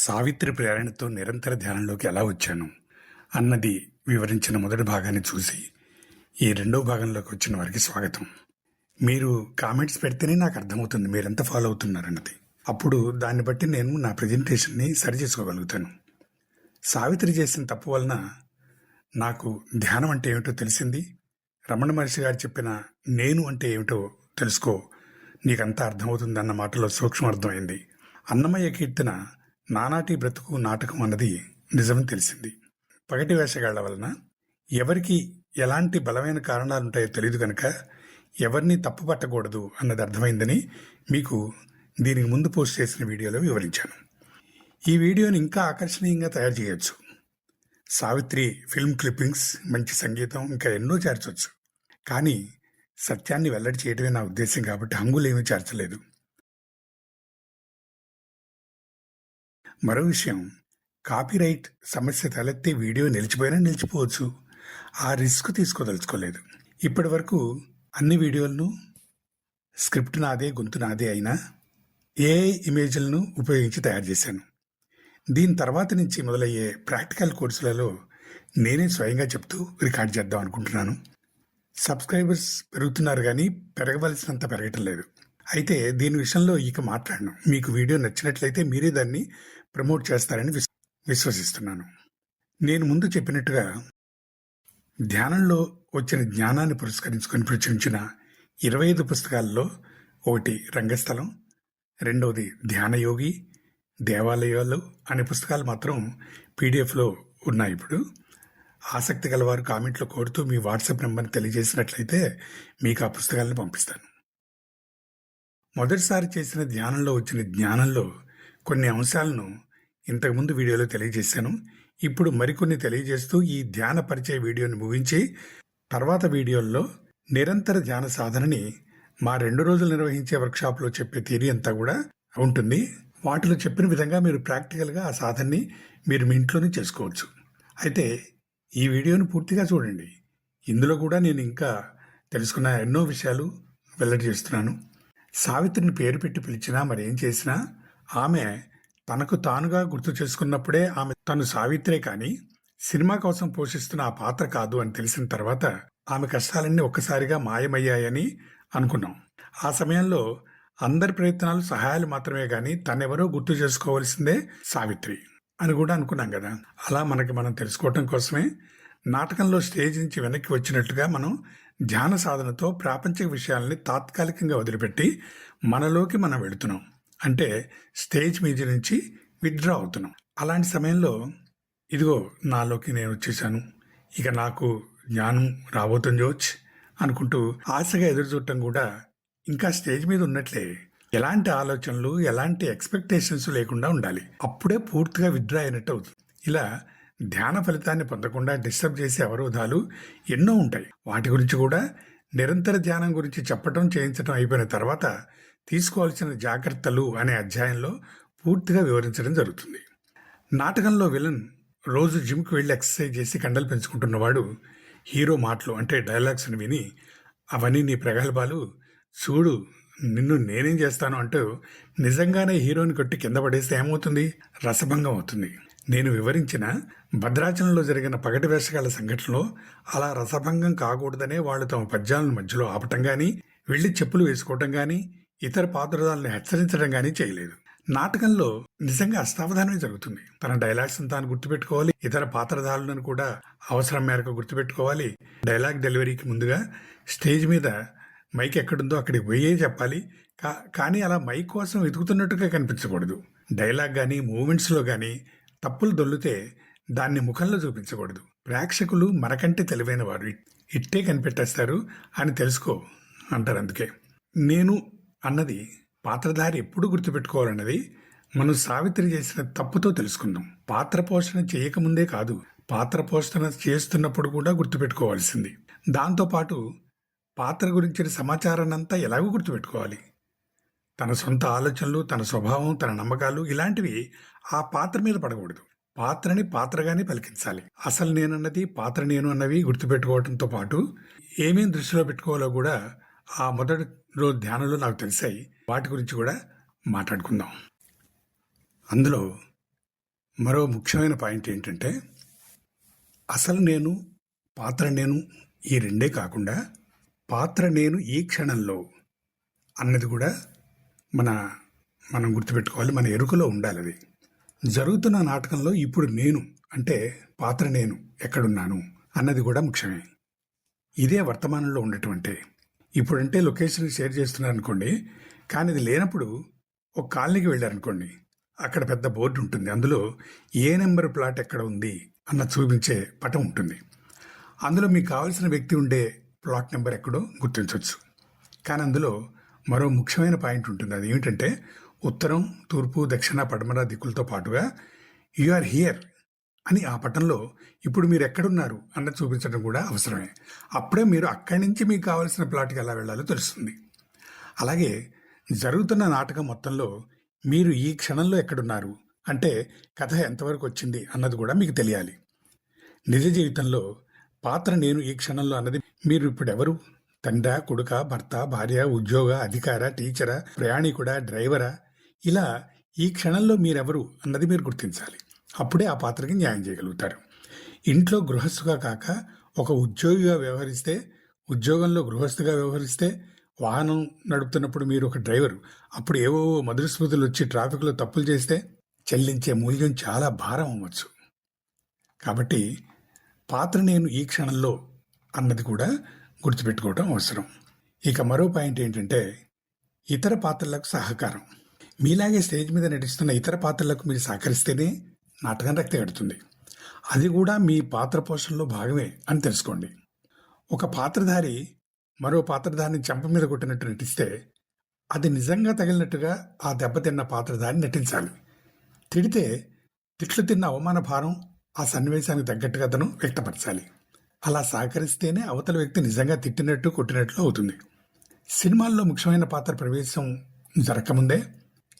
సావిత్రి ప్రేరణతో నిరంతర ధ్యానంలోకి ఎలా వచ్చాను అన్నది వివరించిన మొదటి భాగాన్ని చూసి ఈ రెండో భాగంలోకి వచ్చిన వారికి స్వాగతం. మీరు కామెంట్స్ పెడితేనే నాకు అర్థమవుతుంది మీరెంత ఫాలో అవుతున్నారన్నది. అప్పుడు దాన్ని బట్టి నేను నా ప్రజెంటేషన్ని సరి చేసుకోగలుగుతాను. సావిత్రి చేసిన తప్పు వలన నాకు ధ్యానం అంటే ఏమిటో తెలిసింది. రమణ మహర్షి గారు చెప్పిన నేను అంటే ఏమిటో తెలుసుకో, నీకంతా అర్థమవుతుందన్న మాటలో సూక్ష్మ అర్థమైంది. అన్నమయ్య కీర్తన నానాటి బ్రతుకు నాటకం అన్నది నిజమని తెలిసింది. పగటి వేషగాళ్ల వలన ఎవరికి ఎలాంటి బలమైన కారణాలుంటాయో తెలియదు కనుక ఎవరిని తప్పు పట్టకూడదు అన్నది అర్థమైందని మీకు దీనికి ముందు పోస్ట్ చేసిన వీడియోలో వివరించాను. ఈ వీడియోని ఇంకా ఆకర్షణీయంగా తయారు చేయొచ్చు. సావిత్రి ఫిల్మ్ క్లిప్పింగ్స్, మంచి సంగీతం, ఇంకా ఎన్నో చేర్చవచ్చు. కానీ సత్యాన్ని వెల్లడి చేయడమే నా ఉద్దేశం కాబట్టి హంగులేమీ చేర్చలేదు. మరో విషయం, కాపీరైట్ సమస్య తలెత్తే వీడియో నిలిచిపోయినా నిలిచిపోవచ్చు. ఆ రిస్క్ తీసుకోదలుచుకోలేదు. ఇప్పటి వరకు అన్ని వీడియోలను స్క్రిప్ట్ నాదే, గొంతు నాదే అయినా ఏఐ ఇమేజ్లను ఉపయోగించి తయారు చేశాను. దీని తర్వాత నుంచి మొదలయ్యే ప్రాక్టికల్ కోర్సులలో నేనే స్వయంగా చెప్తూ రికార్డ్ చేద్దాం అనుకుంటున్నాను. సబ్స్క్రైబర్స్ పెరుగుతున్నారు కానీ పెరగవలసినంత పెరగటం లేదు. అయితే దీని విషయంలో ఇక మాట్లాడను. మీకు వీడియో నచ్చినట్లయితే మీరే దాన్ని ప్రమోట్ చేస్తారని విశ్వసిస్తున్నాను. నేను ముందు చెప్పినట్టుగా ధ్యానంలో వచ్చిన జ్ఞానాన్ని పురస్కరించుకొని ప్రచురించిన 25 పుస్తకాల్లో ఒకటి రంగస్థలం, రెండవది ధ్యానయోగి, దేవాలయాలు అనే పుస్తకాలు మాత్రం పీడిఎఫ్లో ఉన్నాయి. ఇప్పుడు ఆసక్తి గలవారు కామెంట్లో కోరుతూ మీ వాట్సాప్ నెంబర్ని తెలియజేసినట్లయితే మీకు ఆ పుస్తకాలను పంపిస్తాను. మొదటిసారి చేసిన ధ్యానంలో వచ్చిన జ్ఞానంలో కొన్ని అంశాలను ఇంతకుముందు వీడియోలో తెలియజేశాను. ఇప్పుడు మరికొన్ని తెలియజేస్తూ ఈ ధ్యాన పరిచయ వీడియోని ముగించి తర్వాత వీడియోల్లో నిరంతర ధ్యాన సాధనని మా 2 రోజులు నిర్వహించే వర్క్షాప్లో చెప్పే థియరీ అంతా కూడా ఉంటుంది. వాటిలో చెప్పిన విధంగా మీరు ప్రాక్టికల్గా ఆ సాధనని మీరు మీ ఇంట్లోనే చేసుకోవచ్చు. అయితే ఈ వీడియోను పూర్తిగా చూడండి. ఇందులో కూడా నేను ఇంకా తెలుసుకున్న ఎన్నో విషయాలు వెల్లడి చేస్తున్నాను. సావిత్రిని పేరు పెట్టి పిలిచినా మరేం చేసినా ఆమె తనకు తానుగా గుర్తు చేసుకున్నప్పుడే ఆమె తను సావిత్రే కానీ సినిమా కోసం పోషిస్తున్న ఆ పాత్ర కాదు అని తెలిసిన తర్వాత ఆమె కష్టాలన్నీ ఒక్కసారిగా మాయమయ్యాయని అనుకున్నాం. ఆ సమయంలో అందరి ప్రయత్నాలు సహాయాలు మాత్రమే కానీ తనెవరో గుర్తు చేసుకోవాల్సిందే సావిత్రి అని కూడా అనుకున్నాం కదా. అలా మనకి మనం తెలుసుకోవటం కోసమే నాటకంలో స్టేజ్ నుంచి వెనక్కి వచ్చినట్టుగా మనం ధ్యాన సాధనతో ప్రాపంచిక విషయాలని తాత్కాలికంగా వదిలిపెట్టి మనలోకి మనం వెళుతున్నాం. అంటే స్టేజ్ మీద నుంచి విత్డ్రా అవుతున్నాం. అలాంటి సమయంలో ఇదిగో నాలోకి నేను వచ్చేసాను, ఇక నాకు జ్ఞానం రాబోతుందోచ్ అనుకుంటూ ఆశగా ఎదురు చూడటం కూడా ఇంకా స్టేజ్ మీద ఉన్నట్లే. ఎలాంటి ఆలోచనలు, ఎలాంటి ఎక్స్పెక్టేషన్స్ లేకుండా ఉండాలి. అప్పుడే పూర్తిగా విత్డ్రా అయినట్టు అవుతుంది. ఇలా ధ్యాన ఫలితాన్ని పొందకుండా డిస్టర్బ్ చేసే అవరోధాలు ఎన్నో ఉంటాయి. వాటి గురించి కూడా నిరంతర ధ్యానం గురించి చెప్పటం, చేయించడం అయిపోయిన తర్వాత తీసుకోవాల్సిన జాగ్రత్తలు అనే అధ్యాయంలో పూర్తిగా వివరించడం జరుగుతుంది. నాటకంలో విలన్ రోజు జిమ్కి వెళ్ళి ఎక్సర్సైజ్ చేసి కండలు పెంచుకుంటున్నవాడు హీరో మాటలు అంటే డైలాగ్స్ని విని అవన్నీ నీ ప్రగల్భాలు, చూడు నిన్ను నేనేం చేస్తాను అంటూ నిజంగానే హీరోని కొట్టి కింద పడేస్తే ఏమవుతుంది? రసభంగం అవుతుంది. నేను వివరించిన భద్రాచలంలో జరిగిన పగటి వేషగాళ్ల సంఘటనలో అలా రసభంగం కాకూడదనే వాళ్ళు తమ పద్యాలను మధ్యలో ఆపటం కానీ, వెళ్ళి చెప్పులు వేసుకోవటం కానీ, ఇతర పాత్రదారులను హెచ్చరించడం కానీ చేయలేదు. నాటకంలో నిజంగా అష్టావధానమే జరుగుతుంది. తన డైలాగ్స్ తాను గుర్తుపెట్టుకోవాలి, ఇతర పాత్రధారులను కూడా అవసరం మేరకు గుర్తుపెట్టుకోవాలి. డైలాగ్ డెలివరీకి ముందుగా స్టేజ్ మీద మైక్ ఎక్కడుందో అక్కడికి పోయే చెప్పాలి. కానీ అలా మైక్ కోసం వెతుకుతున్నట్టుగా కనిపించకూడదు. డైలాగ్ కానీ మూమెంట్స్లో కానీ తప్పులు దొల్లితే దాన్ని ముఖంలో చూపించకూడదు. ప్రేక్షకులు మనకంటే తెలివైన వారు, ఇట్టే కనిపెట్టేస్తారు అని తెలుసుకో అంటారు. అందుకే నేను అన్నది పాత్రధారి ఎప్పుడు గుర్తుపెట్టుకోవాలన్నది మనం సావిత్రి చేసిన తప్పుతో తెలుసుకుందాం. పాత్ర పోషణ చేయకముందే కాదు, పాత్ర పోషణ చేస్తున్నప్పుడు కూడా గుర్తుపెట్టుకోవాల్సింది. దాంతోపాటు పాత్ర గురించిన సమాచారాన్నంతా ఎలాగో గుర్తుపెట్టుకోవాలి. తన సొంత ఆలోచనలు, తన స్వభావం, తన నమ్మకాలు ఇలాంటివి ఆ పాత్ర మీద పడకూడదు. పాత్రని పాత్రగానే పలికించాలి. అసలు నేనన్నది, పాత్ర నేను అన్నవి గుర్తుపెట్టుకోవడంతో పాటు ఏమేం దృష్టిలో పెట్టుకోవాలో కూడా ఆ మొదటి రోజు ధ్యానంలో నాకు తెలిసాయి. వాటి గురించి కూడా మాట్లాడుకుందాం. అందులో మరో ముఖ్యమైన పాయింట్ ఏంటంటే అసలు నేను, పాత్ర నేను ఈ రెండే కాకుండా పాత్ర నేను ఈ క్షణంలో అన్నది కూడా మనం గుర్తుపెట్టుకోవాలి. మన ఎరుకలో ఉండాలి. అది జరుగుతున్న నాటకంలో ఇప్పుడు నేను అంటే పాత్ర నేను ఎక్కడున్నాను అన్నది కూడా ముఖ్యమే. ఇదే వర్తమానంలో ఉండటం అంటే. ఇప్పుడంటే లొకేషన్ షేర్ చేస్తున్నారు అనుకోండి, కానీ ఇది లేనప్పుడు ఒక కాలనీకి వెళ్ళారనుకోండి, అక్కడ పెద్ద బోర్డు ఉంటుంది. అందులో ఏ నెంబర్ ప్లాట్ ఎక్కడ ఉంది అన్న చూపించే పటం ఉంటుంది. అందులో మీకు కావాల్సిన వ్యక్తి ఉండే ప్లాట్ నెంబర్ ఎక్కడో గుర్తించవచ్చు. కానీ అందులో మరో ముఖ్యమైన పాయింట్ ఉంటుంది. అది ఏమిటంటే ఉత్తరం, తూర్పు, దక్షిణ, పడమర దిక్కులతో పాటుగా యు ఆర్ హియర్ అని ఆ పటంలో ఇప్పుడు మీరు ఎక్కడున్నారు అన్నది చూపించడం కూడా అవసరమే. అప్పుడే మీరు అక్కడి నుంచి మీకు కావాల్సిన ప్లాట్కి ఎలా వెళ్ళాలో తెలుస్తుంది. అలాగే జరుగుతున్న నాటకం మొత్తంలో మీరు ఈ క్షణంలో ఎక్కడున్నారు అంటే కథ ఎంతవరకు వచ్చింది అన్నది కూడా మీకు తెలియాలి. నిజ జీవితంలో పాత్ర నేను ఈ క్షణంలో అన్నది మీరు ఇప్పుడు ఎవరు? తండ్రి, కొడుక, భర్త, భార్య, ఉద్యోగ, అధికార, టీచరా, ప్రయాణికుడా, డ్రైవరా? ఇలా ఈ క్షణంలో మీరెవరు అన్నది మీరు గుర్తించాలి. అప్పుడే ఆ పాత్రకి న్యాయం చేయగలుగుతారు. ఇంట్లో గృహస్థుగా కాక ఒక ఉద్యోగిగా వ్యవహరిస్తే, ఉద్యోగంలో గృహస్థుగా వ్యవహరిస్తే, వాహనం నడుపుతున్నప్పుడు మీరు ఒక డ్రైవరు, అప్పుడు ఏవో మధుర స్మృతులు వచ్చి ట్రాఫిక్లో తప్పులు చేస్తే చెల్లించే మూల్యం చాలా భారం అవ్వచ్చు. కాబట్టి పాత్ర నేను ఈ క్షణంలో అన్నది కూడా గుర్తుపెట్టుకోవడం అవసరం. ఇక మరో పాయింట్ ఏంటంటే ఇతర పాత్రలకు సహకారం. మీలాగే స్టేజ్ మీద నటిస్తున్న ఇతర పాత్రలకు మీరు సహకరిస్తేనే నాటకం రక్తగడుతుంది. అది కూడా మీ పాత్ర పోషణలో భాగమే అని తెలుసుకోండి. ఒక పాత్రధారి మరో పాత్రధారిని చెంప మీద కొట్టినట్టు నటిస్తే అది నిజంగా తగిలినట్టుగా ఆ దెబ్బతిన్న పాత్రధారి నటించాలి. తిడితే తిట్లు తిన్న అవమాన భారం ఆ సన్నివేశానికి తగ్గట్టుగా అతను వ్యక్తపరచాలి. అలా సహకరిస్తేనే అవతల వ్యక్తి నిజంగా తిట్టినట్టు కొట్టినట్లు అవుతుంది. సినిమాల్లో ముఖ్యమైన పాత్ర ప్రవేశం జరగకముందే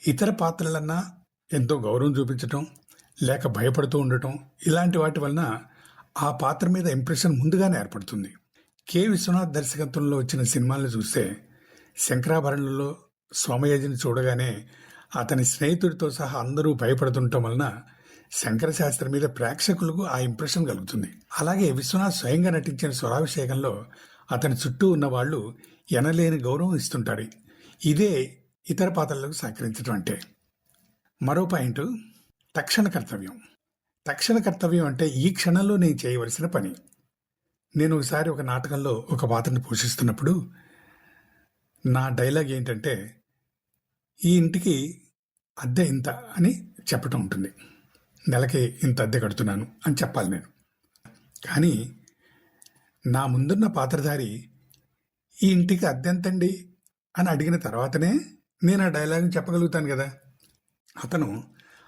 ఇతర పాత్రలన్నా ఎంతో గౌరవం చూపించటం, లేక భయపడుతూ ఉండటం, ఇలాంటి వాటి వలన ఆ పాత్ర మీద ఇంప్రెషన్ ముందుగానే ఏర్పడుతుంది. కె. విశ్వనాథ్ దర్శకత్వంలో వచ్చిన సినిమాలను చూస్తే శంకరాభరణంలో సోమయాజిని చూడగానే అతని స్నేహితుడితో సహా అందరూ భయపడుతుండటం వలన శంకరశాస్త్రి మీద ప్రేక్షకులకు ఆ ఇంప్రెషన్ కలుగుతుంది. అలాగే విశ్వనాథ్ స్వయంగా నటించిన స్వరాభిషేకంలో అతని చుట్టూ ఉన్న వాళ్ళు ఎనలేని గౌరవం ఇస్తుంటారు. ఇదే ఇతర పాత్రలకు సహకరించడం అంటే. మరో పాయింట్ తక్షణ కర్తవ్యం. తక్షణ కర్తవ్యం అంటే ఈ క్షణంలో నేను చేయవలసిన పని. నేను ఒకసారి ఒక నాటకంలో ఒక పాత్రను పోషిస్తున్నప్పుడు నా డైలాగ్ ఏంటంటే ఈ ఇంటికి అద్దె ఇంత అని చెప్పటం ఉంటుంది. నెలకి ఇంత అద్దె కడుతున్నాను అని చెప్పాలి నేను. కానీ నా ముందున్న పాత్రధారి ఈ ఇంటికి అద్దె ఎంతండి అని అడిగిన తర్వాతనే నేను ఆ డైలాగ్ చెప్పగలుగుతాను కదా. అతను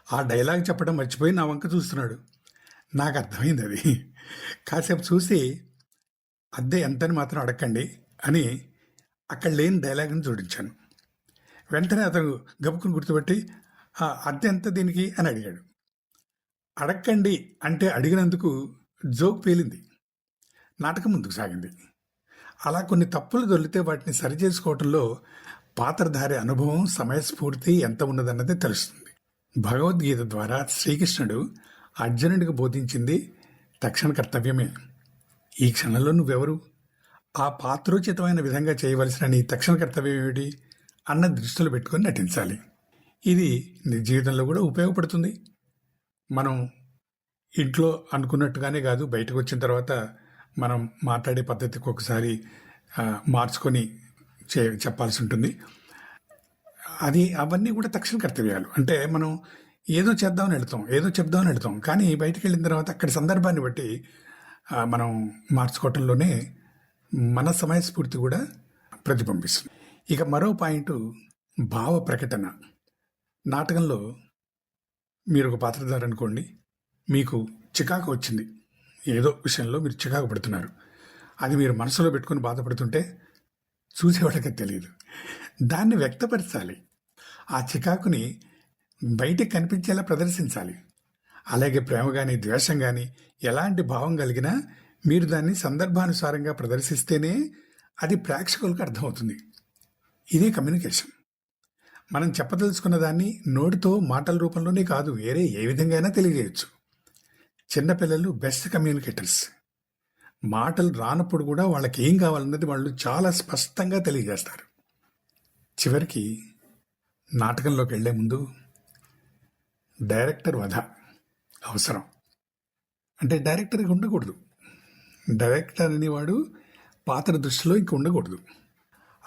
ఆ డైలాగ్ చెప్పడం మర్చిపోయి నా వంక చూస్తున్నాడు. నాకు అర్థమైంది అది. కాసేపు చూసి అద్దె ఎంతని మాత్రం అడగండి అని అక్కడ లేని డైలాగ్ని జోడించాను. వెంటనే అతను గబుక్కుని గుర్తుపెట్టి అద్దె ఎంత దీనికి అని అడిగాడు. అడగండి అంటే అడిగినందుకు జోక్ పేలింది. నాటకం ముందుకు సాగింది. అలా కొన్ని తప్పులు దొరికితే వాటిని సరిచేసుకోవటంలో పాత్రధారి అనుభవం, సమయస్ఫూర్తి ఎంత ఉన్నదన్నది తెలుస్తుంది. భగవద్గీత ద్వారా శ్రీకృష్ణుడు అర్జునుడికి బోధించింది తక్షణ కర్తవ్యమే. ఈ క్షణంలో నువ్వెవరు? ఆ పాత్రోచితమైన విధంగా చేయవలసిన నీ తక్షణ కర్తవ్యం ఏమిటి అన్న దృష్టిలో పెట్టుకొని నటించాలి. ఇది నీ జీవితంలో కూడా ఉపయోగపడుతుంది. మనం ఇంట్లో అనుకున్నట్టుగానే కాదు, బయటకు వచ్చిన తర్వాత మనం మాట్లాడే పద్ధతికి ఒకసారి మార్చుకొని చెప్పాల్సి ఉంటుంది. అవన్నీ కూడా తక్షణ కర్తవ్యాలు. అంటే మనం ఏదో చేద్దామని వెళతాం, ఏదో చెప్దామని వెళతాం, కానీ బయటకు వెళ్ళిన తర్వాత అక్కడి సందర్భాన్ని బట్టి మనం మార్చుకోవటంలోనే మన సమయస్ఫూర్తి కూడా ప్రతిబింబిస్తుంది. ఇక మరో పాయింట్ భావ ప్రకటన. నాటకంలో మీరు ఒక పాత్రధారి అనుకోండి, మీకు చికాకు వచ్చింది, ఏదో విషయంలో మీరు చికాకు పడుతున్నారు. అది మీరు మనసులో పెట్టుకుని బాధపడుతుంటే చూసేవాళ్ళకి తెలియదు. దాన్ని వ్యక్తపరచాలి. ఆ చికాకుని బయటకు కనిపించేలా ప్రదర్శించాలి. అలాగే ప్రేమ కానీ ద్వేషం కానీ ఎలాంటి భావం కలిగినా మీరు దాన్ని సందర్భానుసారంగా ప్రదర్శిస్తేనే అది ప్రేక్షకులకు అర్థమవుతుంది. ఇదే కమ్యూనికేషన్. మనం చెప్పదలుచుకున్న దాన్ని నోటితో మాటల రూపంలోనే కాదు వేరే ఏ విధంగా అయినా తెలియజేయచ్చు. చిన్నపిల్లలు బెస్ట్ కమ్యూనికేటర్స్. మాటలు రానప్పుడు కూడా వాళ్ళకి ఏం కావాలన్నది వాళ్ళు చాలా స్పష్టంగా తెలియజేస్తారు. చివరికి నాటకంలోకి వెళ్లే ముందు డైరెక్టర్ వధ అవసరం. అంటే డైరెక్టర్గా ఉండకూడదు. డైరెక్టర్ అనేవాడు పాత్ర దృష్టిలో ఇంక ఉండకూడదు.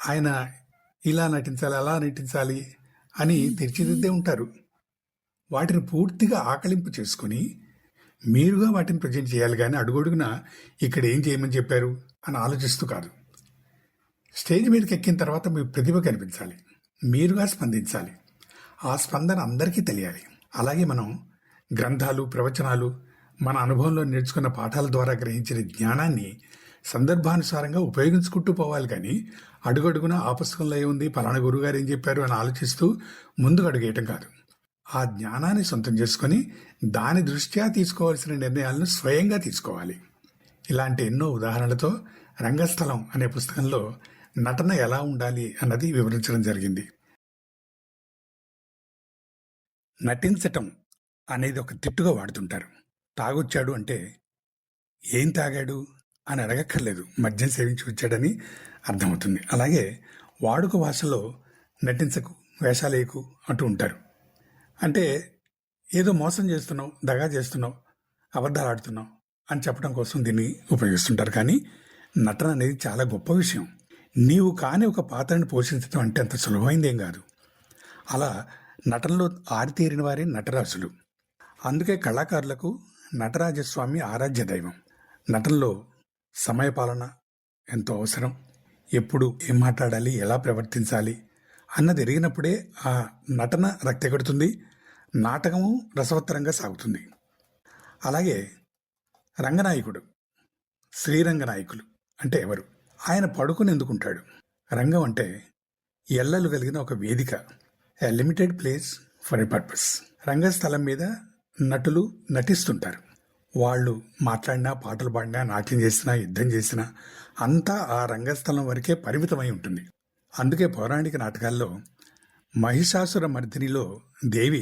ఆయన ఇలా నటించాలి, అలా నటించాలి అని తీర్చిదిద్దే ఉంటారు. వాటిని పూర్తిగా ఆకలింపు చేసుకొని మీరుగా వాటిని ప్రజెంట్ చేయాలి, కానీ అడుగడుగున ఇక్కడ ఏం చేయమని చెప్పారు అని ఆలోచిస్తూ కాదు. స్టేజ్ మీదకి ఎక్కిన తర్వాత మీ ప్రతిభ కనిపించాలి, మీరుగా స్పందించాలి. ఆ స్పందన అందరికీ తెలియాలి. అలాగే మనం గ్రంథాలు, ప్రవచనాలు, మన అనుభవంలో నేర్చుకున్న పాఠాల ద్వారా గ్రహించిన జ్ఞానాన్ని సందర్భానుసారంగా ఉపయోగించుకుంటూ పోవాలి, కానీ అడుగడుగున ఆ పుస్తకంలో ఏముంది, పలానా గురువుగారు ఏం చెప్పారు అని ఆలోచిస్తూ ముందుకు అడుగేయటం కాదు. ఆ జ్ఞానాన్ని సొంతం చేసుకొని దాని దృష్ట్యా తీసుకోవాల్సిన నిర్ణయాలను స్వయంగా తీసుకోవాలి. ఇలాంటి ఎన్నో ఉదాహరణలతో రంగస్థలం అనే పుస్తకంలో నటన ఎలా ఉండాలి అన్నది వివరించడం జరిగింది. నటించటం అనేది ఒక తిట్టుగా వాడుతుంటారు. తాగొచ్చాడు అంటే ఏం తాగాడు అని అడగక్కర్లేదు, మద్యం సేవించి వచ్చాడని అర్థమవుతుంది. అలాగే వాడుక భాషలో నటించకు, వేషాలేయకు అంటూ ఉంటారు. అంటే ఏదో మోసం చేస్తున్నావు, దగా చేస్తున్నావు, అబద్ధాలు ఆడుతున్నావు అని చెప్పడం కోసం దీన్ని ఉపయోగిస్తుంటారు. కానీ నటన అనేది చాలా గొప్ప విషయం. నీవు కాని ఒక పాత్రను పోషించడం అంటే అంత సులభమైందేం కాదు. అలా నటనలో ఆరితేరిన వారే నటరాజులు. అందుకే కళాకారులకు నటరాజస్వామి ఆరాధ్య దైవం. నటనలో సమయపాలన ఎంతో అవసరం. ఎప్పుడు ఏం మాట్లాడాలి, ఎలా ప్రవర్తించాలి అన్నది ఎరిగినప్పుడే ఆ నటన రక్తెగడుతుంది, నాటకము రసవత్తరంగా సాగుతుంది. అలాగే రంగనాయకుడు, శ్రీరంగనాయకులు అంటే ఎవరు? ఆయన పడుకుని ఎందుకుంటాడు? రంగం అంటే ఎల్లలు కలిగిన ఒక వేదిక, a limited place for a purpose. రంగస్థలం మీద నటులు నటిస్తుంటారు. వాళ్ళు మాట్లాడినా, పాటలు పాడినా, నాట్యం చేసినా, యుద్ధం చేసినా అంతా ఆ రంగస్థలం వరకే పరిమితమై ఉంటుంది. అందుకే పౌరాణిక నాటకాల్లో మహిషాసుర మర్దినిలో దేవి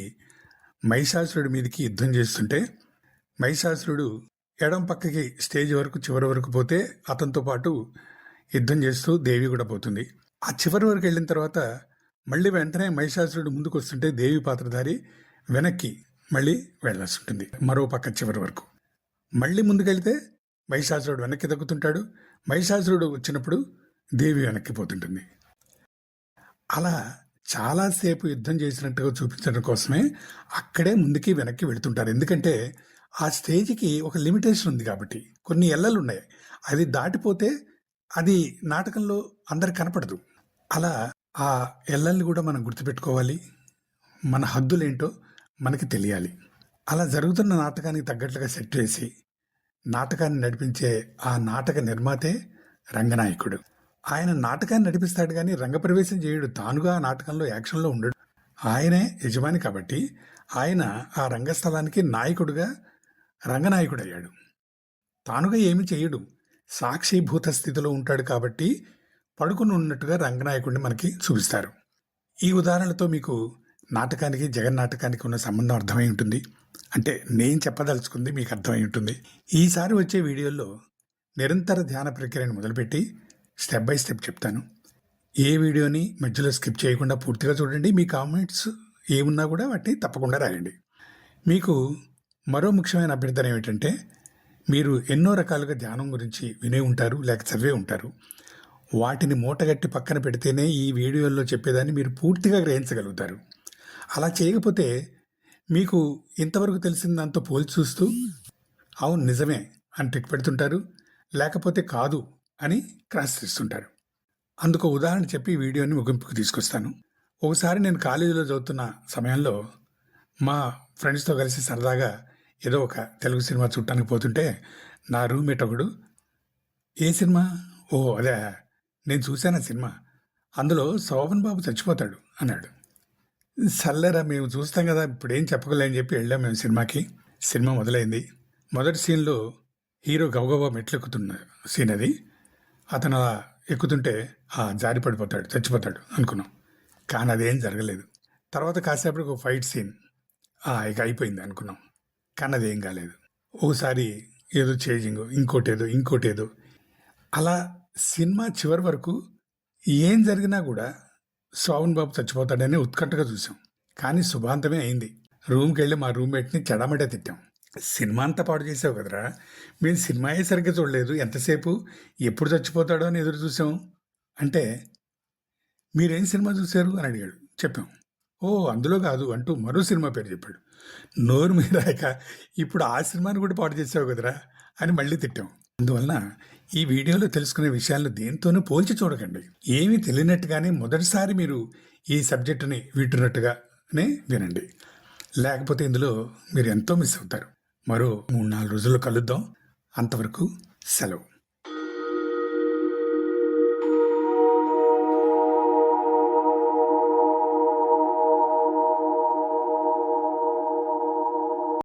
మహిషాసురుడి మీదకి యుద్ధం చేస్తుంటే మహిషాసురుడు ఎడం పక్కకి స్టేజ్ వరకు చివరి వరకు పోతే అతనితో పాటు యుద్ధం చేస్తూ దేవి కూడా పోతుంది. ఆ చివరి వరకు వెళ్ళిన తర్వాత మళ్ళీ వెంటనే మహిషాసురుడు ముందుకు వస్తుంటే దేవి పాత్రధారి వెనక్కి మళ్ళీ వెళ్లాల్సి ఉంటుంది, మరో పక్క చివరి వరకు. మళ్ళీ ముందుకెళ్తే మహిషాసురుడు వెనక్కి తగ్గుతుంటాడు, మహిషాసురుడు వచ్చినప్పుడు దేవి వెనక్కి పోతుంటుంది. అలా చాలాసేపు యుద్ధం చేసినట్టుగా చూపించడం కోసమే అక్కడే ముందుకి వెనక్కి వెళుతుంటారు. ఎందుకంటే ఆ స్టేజ్కి ఒక లిమిటేషన్ ఉంది కాబట్టి, కొన్ని ఎల్లలు ఉన్నాయి. అది దాటిపోతే అది నాటకంలో అందరికి కనపడదు. అలా ఆ ఎల్లల్ని కూడా మనం గుర్తుపెట్టుకోవాలి, మన హద్దులేంటో మనకి తెలియాలి. అలా జరుగుతున్న నాటకానికి తగ్గట్లుగా సెట్ వేసి నాటకాన్ని నడిపించే ఆ నాటక నిర్మాతే రంగనాయకుడు. ఆయన నాటకాన్ని నడిపిస్తాడు కానీ రంగప్రవేశం చేయడు, తానుగా ఆ నాటకంలో యాక్షన్లో ఉండడు. ఆయనే యజమాని కాబట్టి ఆయన ఆ రంగస్థలానికి నాయకుడుగా రంగనాయకుడు అయ్యాడు. తానుగా ఏమి చేయడు, సాక్షిభూత స్థితిలో ఉంటాడు కాబట్టి పడుకుని ఉన్నట్టుగా రంగనాయకుడిని మనకి చూపిస్తారు. ఈ ఉదాహరణతో మీకు నాటకానికి, జగన్నాటకానికి ఉన్న సంబంధం అర్థమై ఉంటుంది. అంటే నేను చెప్పదలుచుకుంది మీకు అర్థమై ఉంటుంది. ఈసారి వచ్చే వీడియోలో నిరంతర ధ్యాన ప్రక్రియను మొదలుపెట్టి స్టెప్ బై స్టెప్ చెప్తాను. ఏ వీడియోని మధ్యలో స్కిప్ చేయకుండా పూర్తిగా చూడండి. మీ కామెంట్స్ ఏమున్నా కూడా వాటిని తప్పకుండా రాయండి. మీకు మరో ముఖ్యమైన అభ్యర్థన ఏమిటంటే, మీరు ఎన్నో రకాలుగా ధ్యానం గురించి వినే ఉంటారు, లేక చదివే ఉంటారు. వాటిని మూటగట్టి పక్కన పెడితేనే ఈ వీడియోల్లో చెప్పేదాన్ని మీరు పూర్తిగా గ్రహించగలుగుతారు. అలా చేయకపోతే మీకు ఇంతవరకు తెలిసిన దాంతో పోల్చి చూస్తూ అవును నిజమే అని టిక్ పెడుతుంటారు, లేకపోతే కాదు అని క్రాస్ చేస్తుంటారు. అందుకు ఉదాహరణ చెప్పి వీడియోని ముగింపుకు తీసుకొస్తాను. ఒకసారి నేను కాలేజీలో చదువుతున్న సమయంలో మా ఫ్రెండ్స్తో కలిసి సరదాగా ఏదో ఒక తెలుగు సినిమా చూడటానికి పోతుంటే నా రూమ్మేట్ ఒకడు, ఏ సినిమా? ఓ అదే, నేను చూశాను ఆ సినిమా, అందులో శోభన్ బాబు చచ్చిపోతాడు అన్నాడు. సర్లేరా మేము చూస్తాం కదా, ఇప్పుడు ఏం చెప్పగలని చెప్పి వెళ్ళాం మేము సినిమాకి. సినిమా మొదలైంది. మొదటి సీన్లో హీరో గబగబా మెట్లు ఎక్కుతున్న సీన్ అది. అతను అలా ఎక్కుతుంటే జారి పడిపోతాడు, చచ్చిపోతాడు అనుకున్నాం. కానీ అదేం జరగలేదు. తర్వాత కాసేపటికి ఒక ఫైట్ సీన్. ఇక అయిపోయింది అనుకున్నాం. కానీ అదేం కాలేదు. ఓసారి ఏదో చేజింగ్, ఇంకోటేదో అలా సినిమా చివరి వరకు ఏం జరిగినా కూడా శోభన్ బాబు చచ్చిపోతాడని ఉత్కంఠగా చూసాం. కానీ శుభాంతమే అయింది. రూమ్కి వెళ్ళి మా రూమ్మేట్ని చెడమటే తిట్టాం. సినిమా అంతా పాడు చేసావు కదరా, మేము సినిమాయే సరిగ్గా చూడలేదు, ఎంతసేపు ఎప్పుడు చచ్చిపోతాడో అని ఎదురు చూసాం అంటే, మీరేం సినిమా చూశారు అని అడిగాడు. చెప్పాం. అందులో కాదు అంటూ మరో సినిమా పేరు చెప్పాడు. నోరు మీరాక ఇప్పుడు ఆ సినిమాని కూడా పాడు చేసావు కదరా అని మళ్ళీ తిట్టాం. అందువలన ఈ వీడియోలో తెలుసుకునే విషయాలను దేంతోనూ పోల్చి చూడకండి. ఏమీ తెలియనట్టుగానే మొదటిసారి మీరు ఈ సబ్జెక్టుని వింటున్నట్టుగానే వినండి. లేకపోతే ఇందులో మీరు ఎంతో మిస్ అవుతారు. మరో 3-4 రోజుల్లో కలుద్దాం. అంతవరకు సెలవు.